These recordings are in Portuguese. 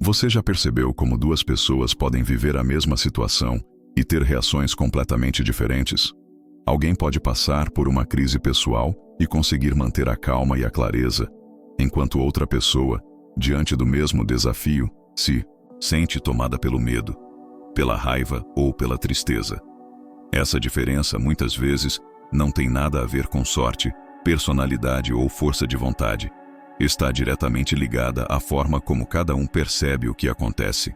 Você já percebeu como duas pessoas podem viver a mesma situação e ter reações completamente diferentes? Alguém pode passar por uma crise pessoal e conseguir manter a calma e a clareza, enquanto outra pessoa, diante do mesmo desafio, se sente tomada pelo medo, pela raiva ou pela tristeza. Essa diferença, muitas vezes, não tem nada a ver com sorte, personalidade ou força de vontade. Está diretamente ligada à forma como cada um percebe o que acontece.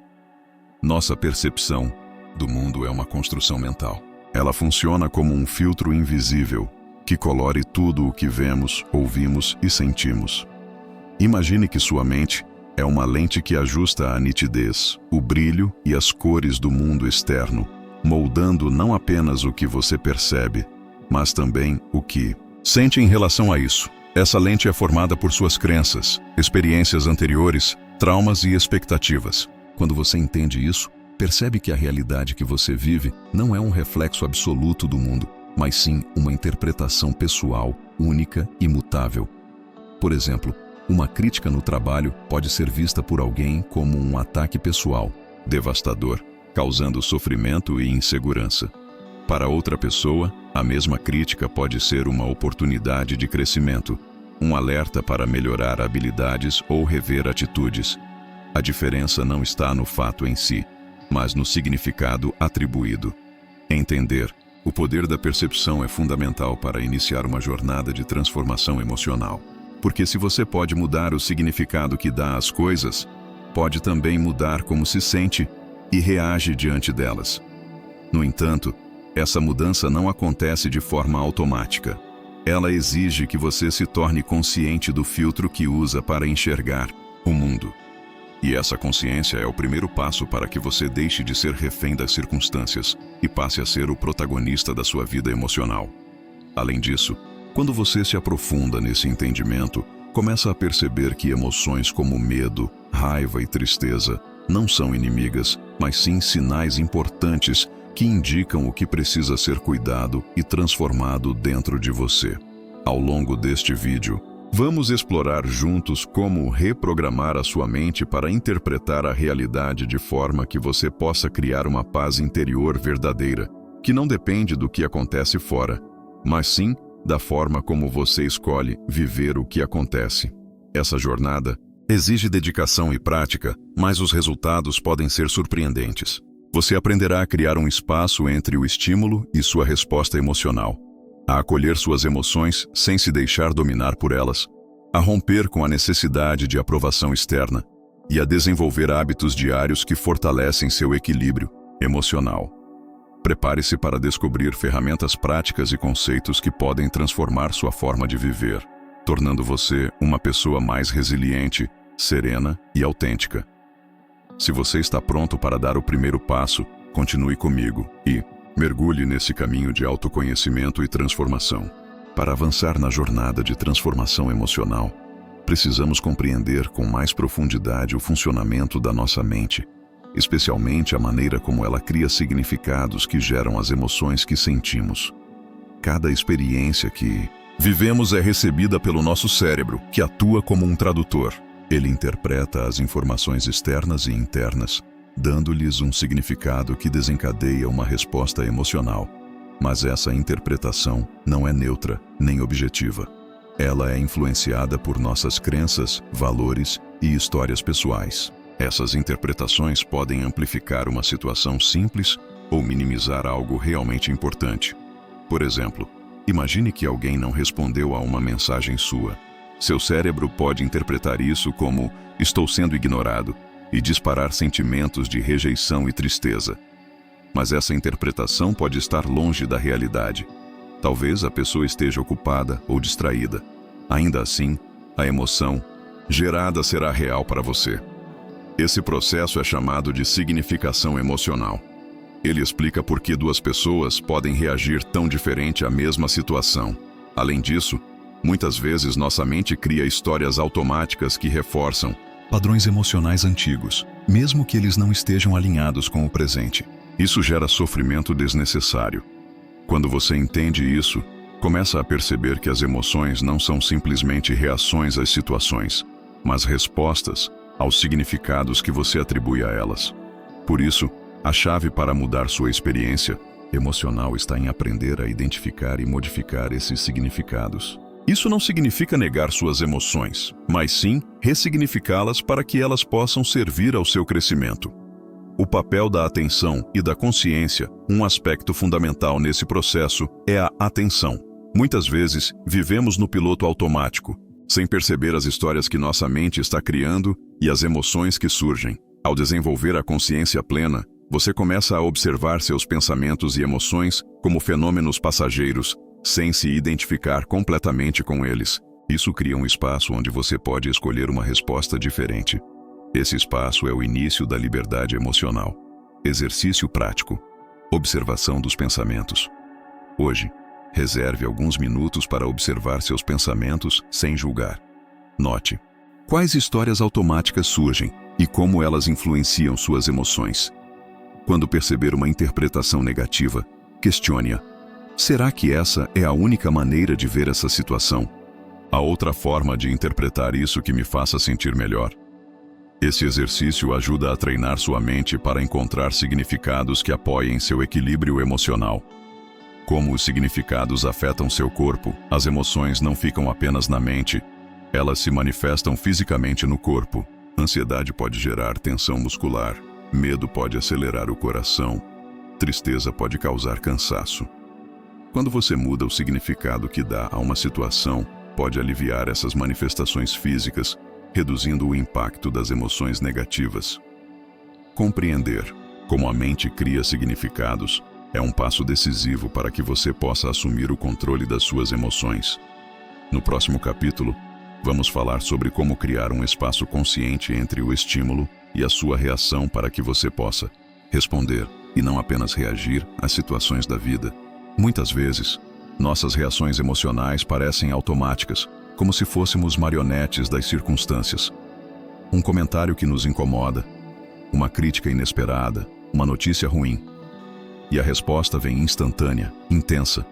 Nossa percepção do mundo é uma construção mental. Ela funciona como um filtro invisível que colore tudo o que vemos, ouvimos e sentimos. Imagine que sua mente é uma lente que ajusta a nitidez, o brilho e as cores do mundo externo, moldando não apenas o que você percebe, mas também o que sente em relação a isso. Essa lente é formada por suas crenças, experiências anteriores, traumas e expectativas. Quando você entende isso, percebe que a realidade que você vive não é um reflexo absoluto do mundo, mas sim uma interpretação pessoal, única e mutável. Por exemplo, uma crítica no trabalho pode ser vista por alguém como um ataque pessoal, devastador, causando sofrimento e insegurança. Para outra pessoa, a mesma crítica pode ser uma oportunidade de crescimento, um alerta para melhorar habilidades ou rever atitudes. A diferença não está no fato em si, mas no significado atribuído. Entender o poder da percepção é fundamental para iniciar uma jornada de transformação emocional. Porque se você pode mudar o significado que dá às coisas, pode também mudar como se sente e reage diante delas. No entanto, essa mudança não acontece de forma automática. Ela exige que você se torne consciente do filtro que usa para enxergar o mundo. E essa consciência é o primeiro passo para que você deixe de ser refém das circunstâncias e passe a ser o protagonista da sua vida emocional. Além disso, quando você se aprofunda nesse entendimento, começa a perceber que emoções como medo, raiva e tristeza não são inimigas, mas sim sinais importantes que indicam o que precisa ser cuidado e transformado dentro de você. Ao longo deste vídeo, vamos explorar juntos como reprogramar a sua mente para interpretar a realidade de forma que você possa criar uma paz interior verdadeira, que não depende do que acontece fora, mas sim da forma como você escolhe viver o que acontece. Essa jornada exige dedicação e prática, mas os resultados podem ser surpreendentes. Você aprenderá a criar um espaço entre o estímulo e sua resposta emocional, a acolher suas emoções sem se deixar dominar por elas, a romper com a necessidade de aprovação externa e a desenvolver hábitos diários que fortalecem seu equilíbrio emocional. Prepare-se para descobrir ferramentas práticas e conceitos que podem transformar sua forma de viver, tornando você uma pessoa mais resiliente, serena e autêntica. Se você está pronto para dar o primeiro passo, continue comigo e mergulhe nesse caminho de autoconhecimento e transformação. Para avançar na jornada de transformação emocional, precisamos compreender com mais profundidade o funcionamento da nossa mente, especialmente a maneira como ela cria significados que geram as emoções que sentimos. Cada experiência que vivemos é recebida pelo nosso cérebro, que atua como um tradutor. Ele interpreta as informações externas e internas, dando-lhes um significado que desencadeia uma resposta emocional. Mas essa interpretação não é neutra nem objetiva. Ela é influenciada por nossas crenças, valores e histórias pessoais. Essas interpretações podem amplificar uma situação simples ou minimizar algo realmente importante. Por exemplo, imagine que alguém não respondeu a uma mensagem sua. Seu cérebro pode interpretar isso como "estou sendo ignorado" e disparar sentimentos de rejeição e tristeza. Mas essa interpretação pode estar longe da realidade. Talvez a pessoa esteja ocupada ou distraída. Ainda assim, a emoção gerada será real para você. Esse processo é chamado de significação emocional. Ele explica por que duas pessoas podem reagir tão diferente à mesma situação. Além disso, muitas vezes nossa mente cria histórias automáticas que reforçam padrões emocionais antigos, mesmo que eles não estejam alinhados com o presente. Isso gera sofrimento desnecessário. Quando você entende isso, começa a perceber que as emoções não são simplesmente reações às situações, mas respostas aos significados que você atribui a elas. Por isso, a chave para mudar sua experiência emocional está em aprender a identificar e modificar esses significados. Isso não significa negar suas emoções, mas sim ressignificá-las para que elas possam servir ao seu crescimento. O papel da atenção e da consciência, um aspecto fundamental nesse processo, é a atenção. Muitas vezes, vivemos no piloto automático, sem perceber as histórias que nossa mente está criando e as emoções que surgem. Ao desenvolver a consciência plena, você começa a observar seus pensamentos e emoções como fenômenos passageiros, sem se identificar completamente com eles. Isso cria um espaço onde você pode escolher uma resposta diferente. Esse espaço é o início da liberdade emocional. Exercício prático. Observação dos pensamentos. Hoje, reserve alguns minutos para observar seus pensamentos sem julgar. Note quais histórias automáticas surgem e como elas influenciam suas emoções. Quando perceber uma interpretação negativa, questione-a. Será que essa é a única maneira de ver essa situação? Há outra forma de interpretar isso que me faça sentir melhor? Esse exercício ajuda a treinar sua mente para encontrar significados que apoiem seu equilíbrio emocional. Como os significados afetam seu corpo, as emoções não ficam apenas na mente, elas se manifestam fisicamente no corpo. Ansiedade pode gerar tensão muscular, medo pode acelerar o coração, tristeza pode causar cansaço. Quando você muda o significado que dá a uma situação, pode aliviar essas manifestações físicas, reduzindo o impacto das emoções negativas. Compreender como a mente cria significados é um passo decisivo para que você possa assumir o controle das suas emoções. No próximo capítulo, vamos falar sobre como criar um espaço consciente entre o estímulo e a sua reação para que você possa responder e não apenas reagir às situações da vida. Muitas vezes, nossas reações emocionais parecem automáticas, como se fôssemos marionetes das circunstâncias. Um comentário que nos incomoda, uma crítica inesperada, uma notícia ruim. E a resposta vem instantânea, intensa,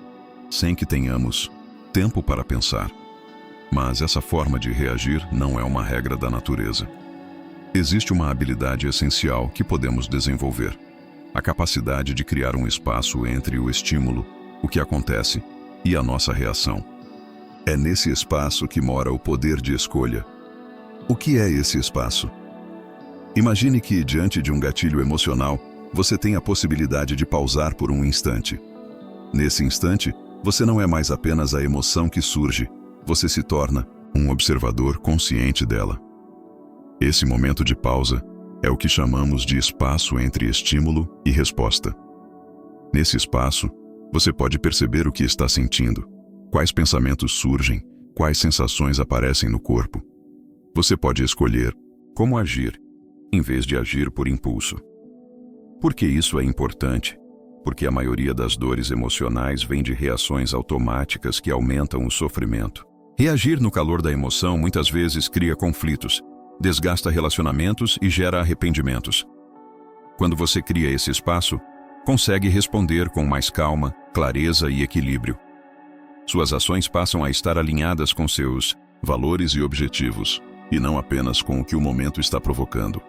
sem que tenhamos tempo para pensar. Mas essa forma de reagir não é uma regra da natureza. Existe uma habilidade essencial que podemos desenvolver: a capacidade de criar um espaço entre o estímulo, o que acontece, e a nossa reação. É nesse espaço que mora o poder de escolha. O que é esse espaço? Imagine que, diante de um gatilho emocional, você tem a possibilidade de pausar por um instante. Nesse instante, você não é mais apenas a emoção que surge, você se torna um observador consciente dela. Esse momento de pausa é o que chamamos de espaço entre estímulo e resposta. Nesse espaço, você pode perceber o que está sentindo, quais pensamentos surgem, quais sensações aparecem no corpo. Você pode escolher como agir, em vez de agir por impulso. Por que isso é importante? Porque a maioria das dores emocionais vem de reações automáticas que aumentam o sofrimento. Reagir no calor da emoção muitas vezes cria conflitos, desgasta relacionamentos e gera arrependimentos. Quando você cria esse espaço, consegue responder com mais calma, clareza e equilíbrio. Suas ações passam a estar alinhadas com seus valores e objetivos, e não apenas com o que o momento está provocando.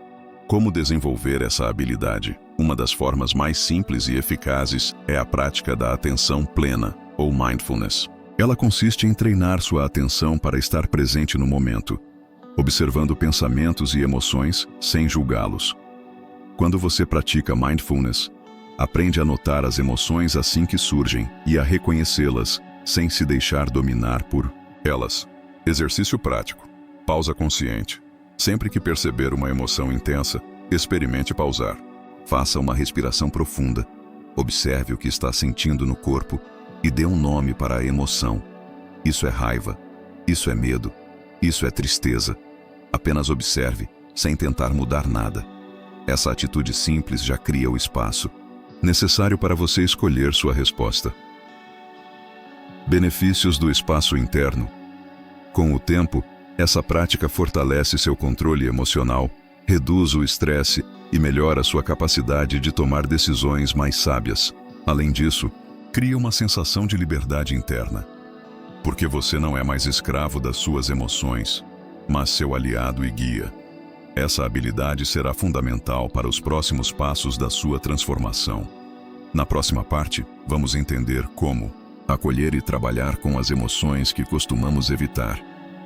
Como desenvolver essa habilidade? Uma das formas mais simples e eficazes é a prática da atenção plena, ou mindfulness. Ela consiste em treinar sua atenção para estar presente no momento, observando pensamentos e emoções sem julgá-los. Quando você pratica mindfulness, aprende a notar as emoções assim que surgem e a reconhecê-las, sem se deixar dominar por elas. Exercício prático. Pausa consciente. Sempre que perceber uma emoção intensa, experimente pausar. Faça uma respiração profunda. Observe o que está sentindo no corpo e dê um nome para a emoção. Isso é raiva. Isso é medo. Isso é tristeza. Apenas observe, sem tentar mudar nada. Essa atitude simples já cria o espaço necessário para você escolher sua resposta. Benefícios do espaço interno. Com o tempo, essa prática fortalece seu controle emocional, reduz o estresse e melhora sua capacidade de tomar decisões mais sábias. Além disso, cria uma sensação de liberdade interna, porque você não é mais escravo das suas emoções, mas seu aliado e guia. Essa habilidade será fundamental para os próximos passos da sua transformação. Na próxima parte, vamos entender como acolher e trabalhar com as emoções que costumamos evitar,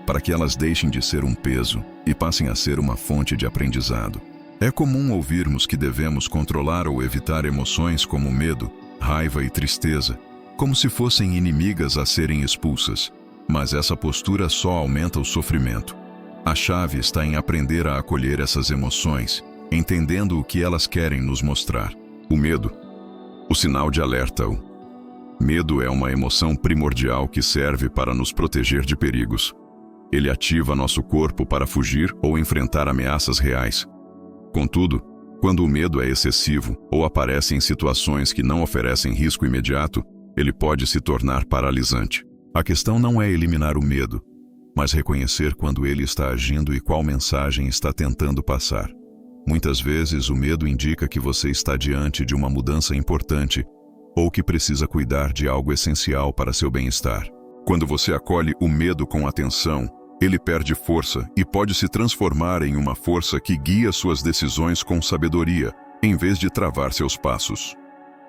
para que elas deixem de ser um peso e passem a ser uma fonte de aprendizado. É comum ouvirmos que devemos controlar ou evitar emoções como medo, raiva e tristeza, como se fossem inimigas a serem expulsas, mas essa postura só aumenta o sofrimento. A chave está em aprender a acolher essas emoções, entendendo o que elas querem nos mostrar. O medo. O sinal de alerta. O medo é uma emoção primordial que serve para nos proteger de perigos. Ele ativa nosso corpo para fugir ou enfrentar ameaças reais. Contudo, quando o medo é excessivo ou aparece em situações que não oferecem risco imediato, ele pode se tornar paralisante. A questão não é eliminar o medo, mas reconhecer quando ele está agindo e qual mensagem está tentando passar. Muitas vezes o medo indica que você está diante de uma mudança importante ou que precisa cuidar de algo essencial para seu bem-estar. Quando você acolhe o medo com atenção, ele perde força e pode se transformar em uma força que guia suas decisões com sabedoria, em vez de travar seus passos.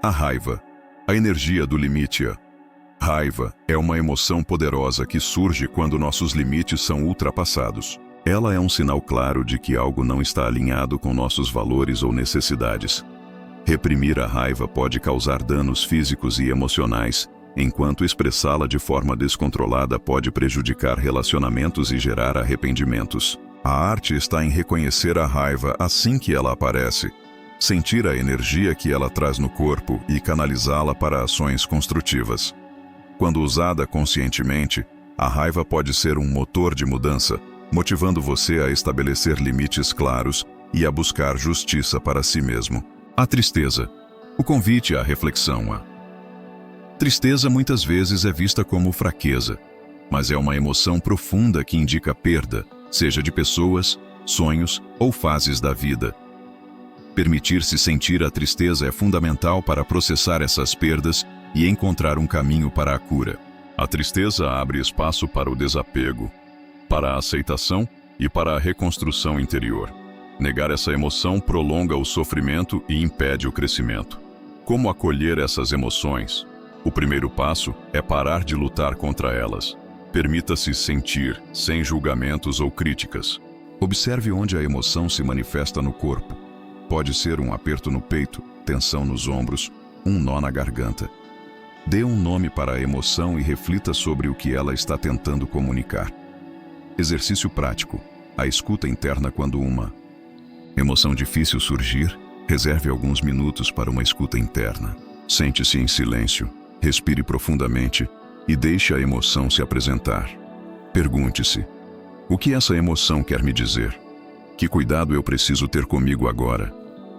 A raiva, a energia do limite. Raiva é uma emoção poderosa que surge quando nossos limites são ultrapassados. Ela é um sinal claro de que algo não está alinhado com nossos valores ou necessidades. Reprimir a raiva pode causar danos físicos e emocionais, enquanto expressá-la de forma descontrolada pode prejudicar relacionamentos e gerar arrependimentos. A arte está em reconhecer a raiva assim que ela aparece, sentir a energia que ela traz no corpo e canalizá-la para ações construtivas. Quando usada conscientemente, a raiva pode ser um motor de mudança, motivando você a estabelecer limites claros e a buscar justiça para si mesmo. A tristeza. O convite à reflexão. Tristeza muitas vezes é vista como fraqueza, mas é uma emoção profunda que indica perda, seja de pessoas, sonhos ou fases da vida. Permitir-se sentir a tristeza é fundamental para processar essas perdas e encontrar um caminho para a cura. A tristeza abre espaço para o desapego, para a aceitação e para a reconstrução interior. Negar essa emoção prolonga o sofrimento e impede o crescimento. Como acolher essas emoções? O primeiro passo é parar de lutar contra elas. Permita-se sentir, sem julgamentos ou críticas. Observe onde a emoção se manifesta no corpo. Pode ser um aperto no peito, tensão nos ombros, um nó na garganta. Dê um nome para a emoção e reflita sobre o que ela está tentando comunicar. Exercício prático. A escuta interna quando uma emoção difícil surgir, reserve alguns minutos para uma escuta interna. Sente-se em silêncio. Respire profundamente e deixe a emoção se apresentar. Pergunte-se: o que essa emoção quer me dizer? Que cuidado eu preciso ter comigo agora?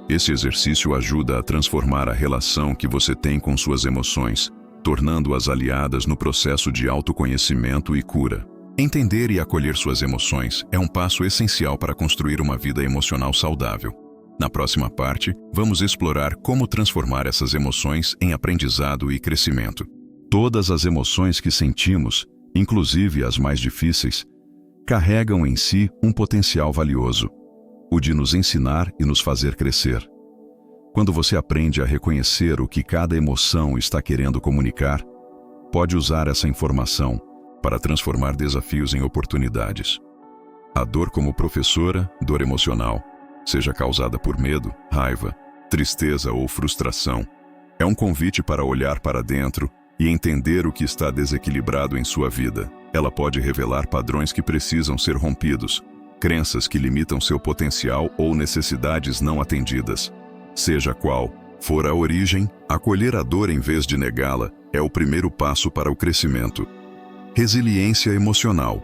Esse exercício ajuda a transformar a relação que você tem com suas emoções, tornando-as aliadas no processo de autoconhecimento e cura. Entender e acolher suas emoções é um passo essencial para construir uma vida emocional saudável. Na próxima parte, vamos explorar como transformar essas emoções em aprendizado e crescimento. Todas as emoções que sentimos, inclusive as mais difíceis, carregam em si um potencial valioso, o de nos ensinar e nos fazer crescer. Quando você aprende a reconhecer o que cada emoção está querendo comunicar, pode usar essa informação para transformar desafios em oportunidades. A dor como professora, dor emocional, seja causada por medo, raiva, tristeza ou frustração, é um convite para olhar para dentro e entender o que está desequilibrado em sua vida. Ela pode revelar padrões que precisam ser rompidos, crenças que limitam seu potencial ou necessidades não atendidas. Seja qual for a origem, acolher a dor em vez de negá-la é o primeiro passo para o crescimento. Resiliência emocional.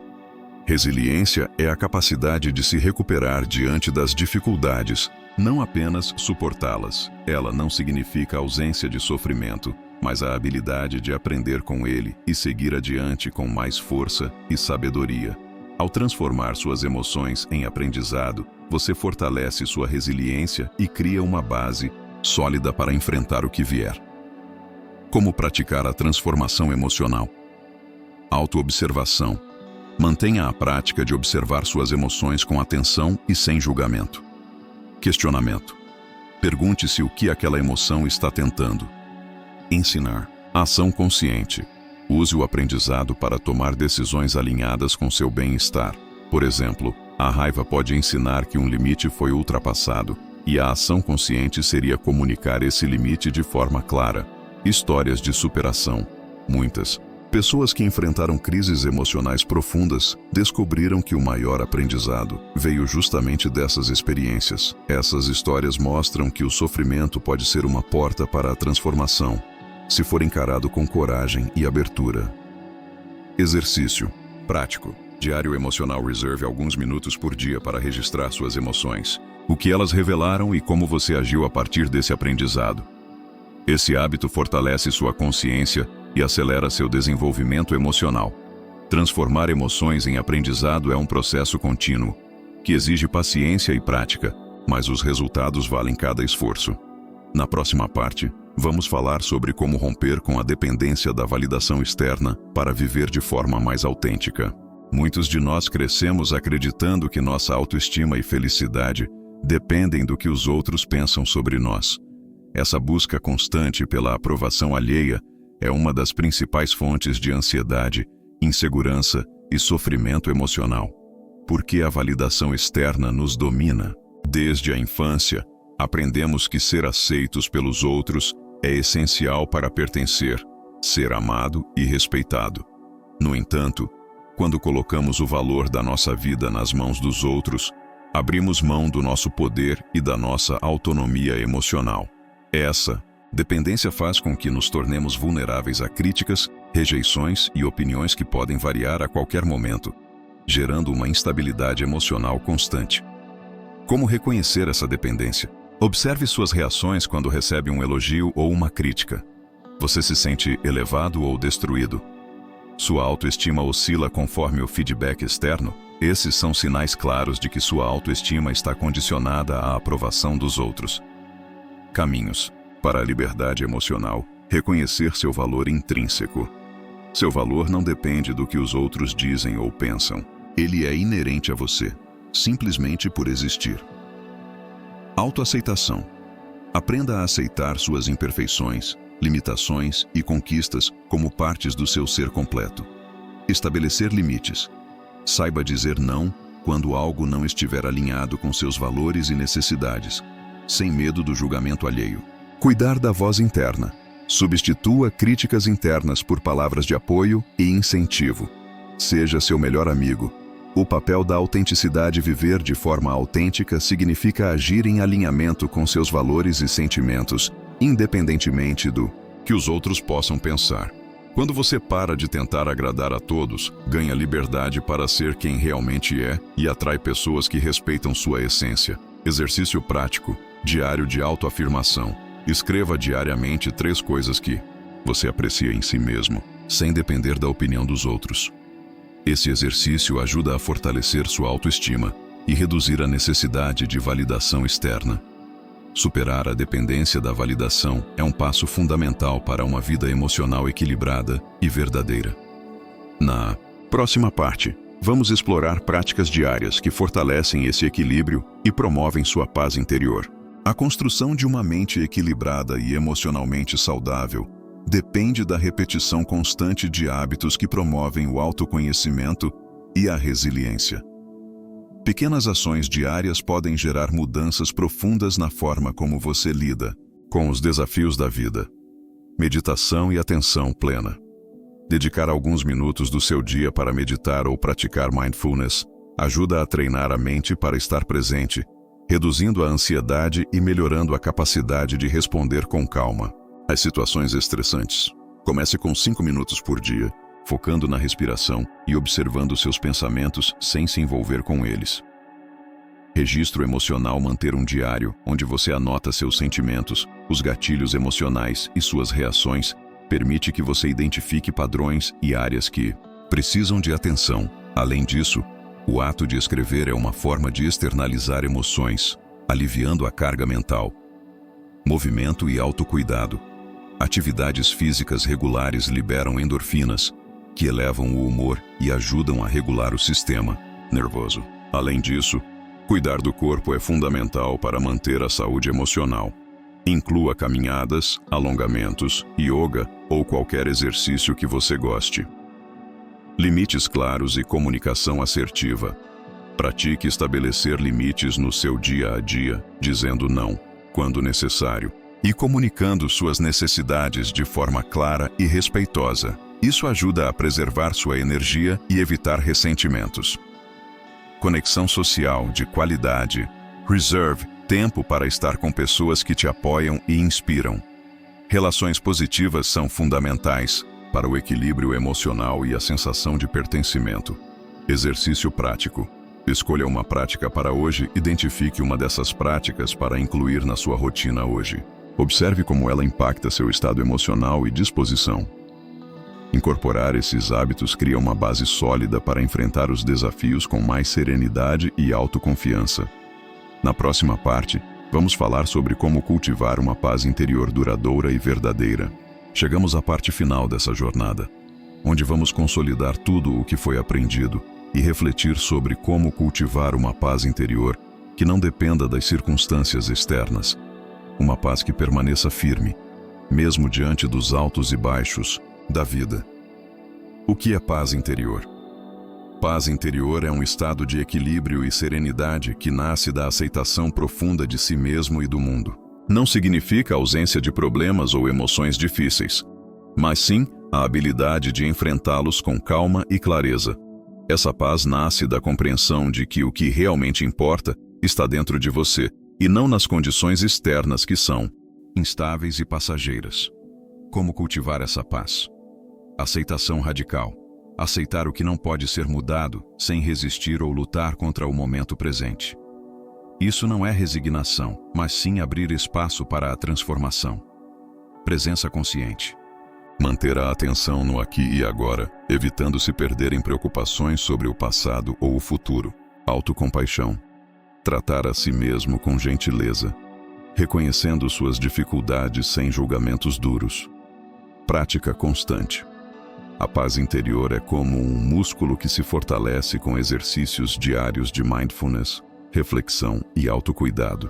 Resiliência é a capacidade de se recuperar diante das dificuldades, não apenas suportá-las. Ela não significa ausência de sofrimento, mas a habilidade de aprender com ele e seguir adiante com mais força e sabedoria. Ao transformar suas emoções em aprendizado, você fortalece sua resiliência e cria uma base sólida para enfrentar o que vier. Como praticar a transformação emocional? Autoobservação. Mantenha a prática de observar suas emoções com atenção e sem julgamento. Questionamento. Pergunte-se o que aquela emoção está tentando. Ensinar. Ação consciente. Use o aprendizado para tomar decisões alinhadas com seu bem-estar. Por exemplo, a raiva pode ensinar que um limite foi ultrapassado, e a ação consciente seria comunicar esse limite de forma clara. Histórias de superação. Muitas pessoas que enfrentaram crises emocionais profundas descobriram que o maior aprendizado veio justamente dessas experiências. Essas histórias mostram que o sofrimento pode ser uma porta para a transformação, se for encarado com coragem e abertura. Exercício prático. Diário emocional. Reserve alguns minutos por dia para registrar suas emoções, o que elas revelaram e como você agiu a partir desse aprendizado. Esse hábito fortalece sua consciência e acelera seu desenvolvimento emocional. Transformar emoções em aprendizado é um processo contínuo, que exige paciência e prática, mas os resultados valem cada esforço. Na próxima parte, vamos falar sobre como romper com a dependência da validação externa para viver de forma mais autêntica. Muitos de nós crescemos acreditando que nossa autoestima e felicidade dependem do que os outros pensam sobre nós. Essa busca constante pela aprovação alheia é uma das principais fontes de ansiedade, insegurança e sofrimento emocional. Porque a validação externa nos domina. Desde a infância, aprendemos que ser aceitos pelos outros é essencial para pertencer, ser amado e respeitado. No entanto, quando colocamos o valor da nossa vida nas mãos dos outros, abrimos mão do nosso poder e da nossa autonomia emocional. Essa dependência faz com que nos tornemos vulneráveis a críticas, rejeições e opiniões que podem variar a qualquer momento, gerando uma instabilidade emocional constante. Como reconhecer essa dependência? Observe suas reações quando recebe um elogio ou uma crítica. Você se sente elevado ou destruído? Sua autoestima oscila conforme o feedback externo? Esses são sinais claros de que sua autoestima está condicionada à aprovação dos outros. Caminhos para a liberdade emocional. Reconhecer seu valor intrínseco. Seu valor não depende do que os outros dizem ou pensam. Ele é inerente a você, simplesmente por existir. Autoaceitação. Aprenda a aceitar suas imperfeições, limitações e conquistas como partes do seu ser completo. Estabelecer limites. Saiba dizer não quando algo não estiver alinhado com seus valores e necessidades, sem medo do julgamento alheio. Cuidar da voz interna. Substitua críticas internas por palavras de apoio e incentivo. Seja seu melhor amigo. O papel da autenticidade. Viver de forma autêntica significa agir em alinhamento com seus valores e sentimentos, independentemente do que os outros possam pensar. Quando você para de tentar agradar a todos, ganha liberdade para ser quem realmente é e atrai pessoas que respeitam sua essência. Exercício prático. Diário de autoafirmação. Escreva diariamente 3 coisas que você aprecia em si mesmo, sem depender da opinião dos outros. Esse exercício ajuda a fortalecer sua autoestima e reduzir a necessidade de validação externa. Superar a dependência da validação é um passo fundamental para uma vida emocional equilibrada e verdadeira. Na próxima parte, vamos explorar práticas diárias que fortalecem esse equilíbrio e promovem sua paz interior. A construção de uma mente equilibrada e emocionalmente saudável depende da repetição constante de hábitos que promovem o autoconhecimento e a resiliência. Pequenas ações diárias podem gerar mudanças profundas na forma como você lida com os desafios da vida. Meditação e atenção plena. Dedicar alguns minutos do seu dia para meditar ou praticar mindfulness ajuda a treinar a mente para estar presente, reduzindo a ansiedade e melhorando a capacidade de responder com calma às situações estressantes. Comece com 5 minutos por dia, focando na respiração e observando seus pensamentos sem se envolver com eles. Registro emocional. Manter um diário onde você anota seus sentimentos, os gatilhos emocionais e suas reações permite que você identifique padrões e áreas que precisam de atenção. Além disso, o ato de escrever é uma forma de externalizar emoções, aliviando a carga mental. Movimento e autocuidado. Atividades físicas regulares liberam endorfinas, que elevam o humor e ajudam a regular o sistema nervoso. Além disso, cuidar do corpo é fundamental para manter a saúde emocional. Inclua caminhadas, alongamentos, yoga ou qualquer exercício que você goste. Limites claros e comunicação assertiva. Pratique estabelecer limites no seu dia a dia, dizendo não, quando necessário, e comunicando suas necessidades de forma clara e respeitosa. Isso ajuda a preservar sua energia e evitar ressentimentos. Conexão social de qualidade. Reserve tempo para estar com pessoas que te apoiam e inspiram. Relações positivas são fundamentais para o equilíbrio emocional e a sensação de pertencimento. Exercício prático. Escolha uma prática para hoje e identifique uma dessas práticas para incluir na sua rotina hoje. Observe como ela impacta seu estado emocional e disposição. Incorporar esses hábitos cria uma base sólida para enfrentar os desafios com mais serenidade e autoconfiança. Na próxima parte, vamos falar sobre como cultivar uma paz interior duradoura e verdadeira. Chegamos à parte final dessa jornada, onde vamos consolidar tudo o que foi aprendido e refletir sobre como cultivar uma paz interior que não dependa das circunstâncias externas. Uma paz que permaneça firme, mesmo diante dos altos e baixos da vida. O que é paz interior? Paz interior é um estado de equilíbrio e serenidade que nasce da aceitação profunda de si mesmo e do mundo. Não significa ausência de problemas ou emoções difíceis, mas sim a habilidade de enfrentá-los com calma e clareza. Essa paz nasce da compreensão de que o que realmente importa está dentro de você e não nas condições externas que são instáveis e passageiras. Como cultivar essa paz? Aceitação radical. Aceitar o que não pode ser mudado sem resistir ou lutar contra o momento presente. Isso não é resignação, mas sim abrir espaço para a transformação. Presença consciente. Manter a atenção no aqui e agora, evitando se perder em preocupações sobre o passado ou o futuro. Autocompaixão. Tratar a si mesmo com gentileza, reconhecendo suas dificuldades sem julgamentos duros. Prática constante. A paz interior é como um músculo que se fortalece com exercícios diários de mindfulness, reflexão e autocuidado.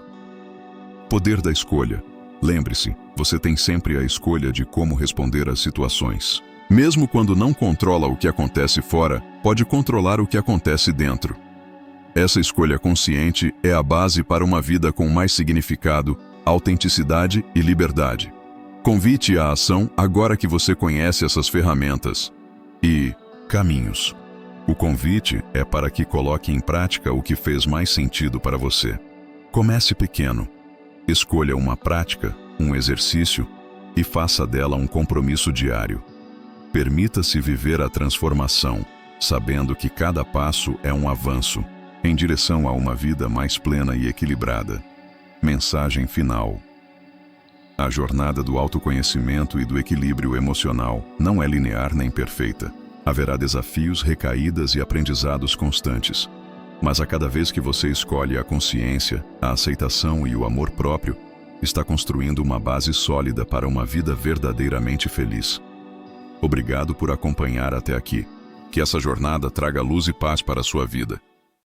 Poder da escolha. Lembre-se, você tem sempre a escolha de como responder às situações. Mesmo quando não controla o que acontece fora, pode controlar o que acontece dentro. Essa escolha consciente é a base para uma vida com mais significado, autenticidade e liberdade. Convite à ação agora que você conhece essas ferramentas e caminhos. O convite é para que coloque em prática o que fez mais sentido para você. Comece pequeno. Escolha uma prática, um exercício e faça dela um compromisso diário. Permita-se viver a transformação, sabendo que cada passo é um avanço em direção a uma vida mais plena e equilibrada. Mensagem final. A jornada do autoconhecimento e do equilíbrio emocional não é linear nem perfeita. Haverá desafios, recaídas e aprendizados constantes. Mas a cada vez que você escolhe a consciência, a aceitação e o amor próprio, está construindo uma base sólida para uma vida verdadeiramente feliz. Obrigado por acompanhar até aqui. Que essa jornada traga luz e paz para a sua vida.